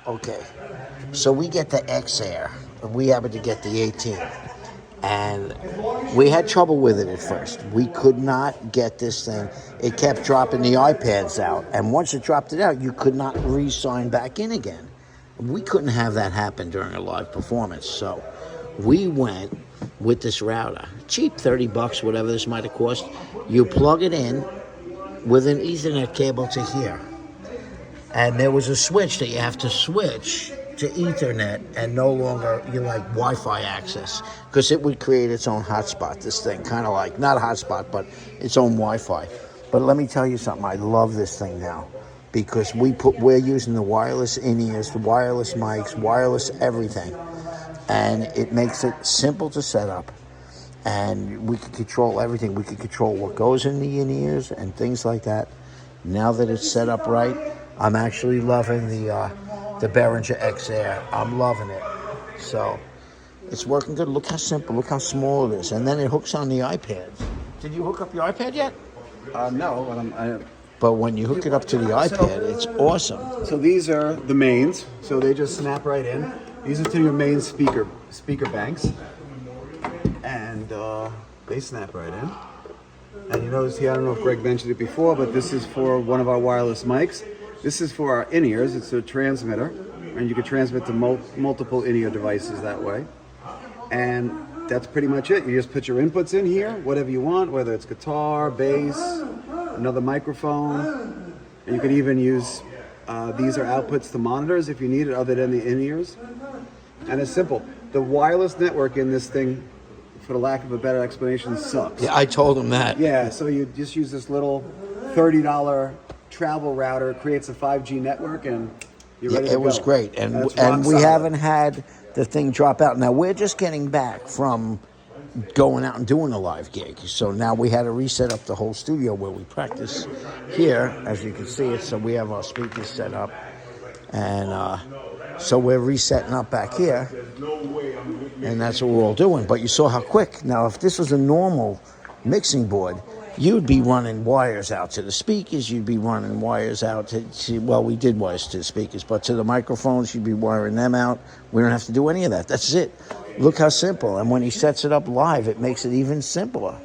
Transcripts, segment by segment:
Okay. So we get the X Air, and we happen to get the 18. And we had trouble with it at first. We could not get this thing. It kept dropping the iPads out. And once it dropped it out, you could not re-sign back in again. We couldn't have that happen during a live performance. So we went with this router. Cheap, $30, whatever this might have cost. You plug it in with an Ethernet cable to here. And there was a switch that you have to switch to Ethernet and no longer Wi-Fi access, because it would create its own hotspot, this thing, kind of like, not a hotspot, but its own Wi-Fi. But let me tell you something, I love this thing now, because we're using the wireless in-ears, the wireless mics, wireless everything, and it makes it simple to set up, and we can control everything. We can control what goes in the in-ears and things like that. Now that it's set up right, I'm actually loving the Behringer X Air. I'm loving it. So it's working good. Look how simple, look how small it is. And then it hooks on the iPads. Did you hook up your iPad yet? No, but when you hook it up to the iPad, it's awesome. So these are the mains. So they just snap right in. These are to your main speaker banks, and they snap right in. And you notice here, I don't know if Greg mentioned it before, but this is for one of our wireless mics. This is for our in-ears. It's a transmitter, and you can transmit to multiple in-ear devices that way. And that's pretty much it. You just put your inputs in here, whatever you want, whether it's guitar, bass, another microphone. And you can even use, these are outputs to monitors if you need it, other than the in-ears. And it's simple. The wireless network in this thing, for the lack of a better explanation, sucks. Yeah, I told him that. Yeah, so you just use this little $30 travel router, creates a 5G network, and you're ready to go. It was great, and we haven't had the thing drop out. Now we're just getting back from going out and doing a live gig, so now we had to reset up the whole studio where we practice here, as you can see it. So we have our speakers set up, and so we're resetting up back here, and that's what we're all doing. But you saw how quick. Now, if this was a normal mixing board, you'd be running wires out to the speakers, you'd be running wires out to well, we did wires to the speakers, but to the microphones, you'd be wiring them out. We don't have to do any of that. That's it. Look how simple. And when he sets it up live, it makes it even simpler.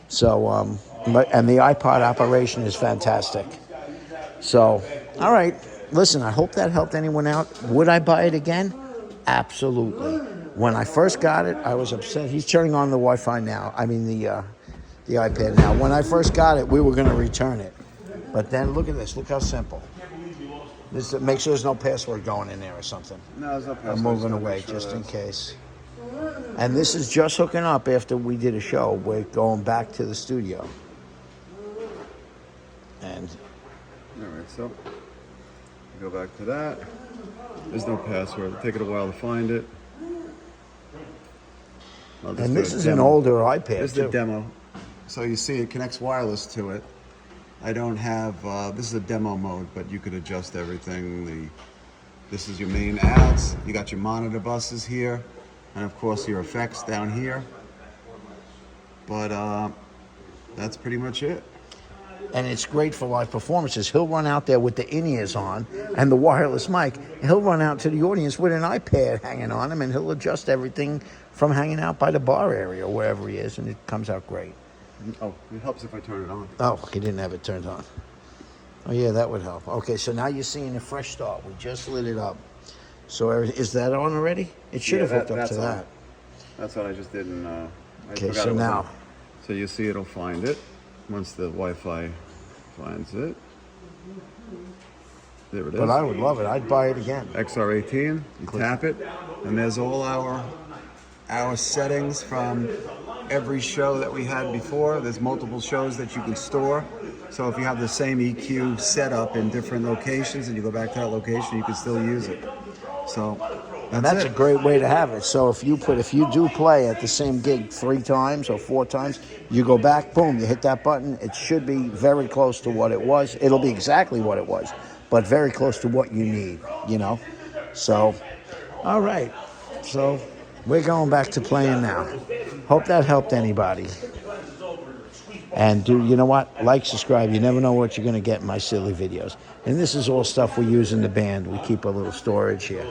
So, and the iPod operation is fantastic. So, all right. Listen, I hope that helped anyone out. Would I buy it again? Absolutely. When I first got it, I was upset. He's turning on the Wi-Fi now. I mean, the iPad now. When I first got it, we were going to return it. But then look at this. Look how simple. This, make sure there's no password going in there or something. No, there's no password. I'm moving away just in case. And this is just hooking up after we did a show. We're going back to the studio. And all right, so go back to that. There's no password. It'll take it a while to find it. And this is an older iPad. This is a demo. So you see it connects wireless to it. I don't have, this is a demo mode, but you could adjust everything. This is your main outs. You got your monitor buses here. And of course your effects down here. But that's pretty much it. And it's great for live performances. He'll run out there with the in-ears on and the wireless mic. He'll run out to the audience with an iPad hanging on him, and he'll adjust everything from hanging out by the bar area or wherever he is, and it comes out great. Oh, it helps if I turn it on. Oh, he didn't have it turned on. Oh, yeah, that would help. Okay, so now you're seeing a fresh start. We just lit it up. So is that on already? It should have hooked up to that. That's what I just did. Okay, so now. So you see it'll find it once the Wi-Fi finds it. There it is. But I would love it. I'd buy it again. XR18, you tap it, and there's all our settings from every show that we had before. There's multiple shows that you can store. So if you have the same EQ set up in different locations and you go back to that location, you can still use it. So that's a great way to have it. So if you do play at the same gig 3 times or 4 times, you go back, boom, you hit that button. It should be very close to what it was. It'll be exactly what it was, but very close to what you need, you know? So, all right. So we're going back to playing now. Hope that helped anybody. And do you know what? Like, subscribe. You never know what you're going to get in my silly videos. And this is all stuff we use in the band. We keep a little storage here.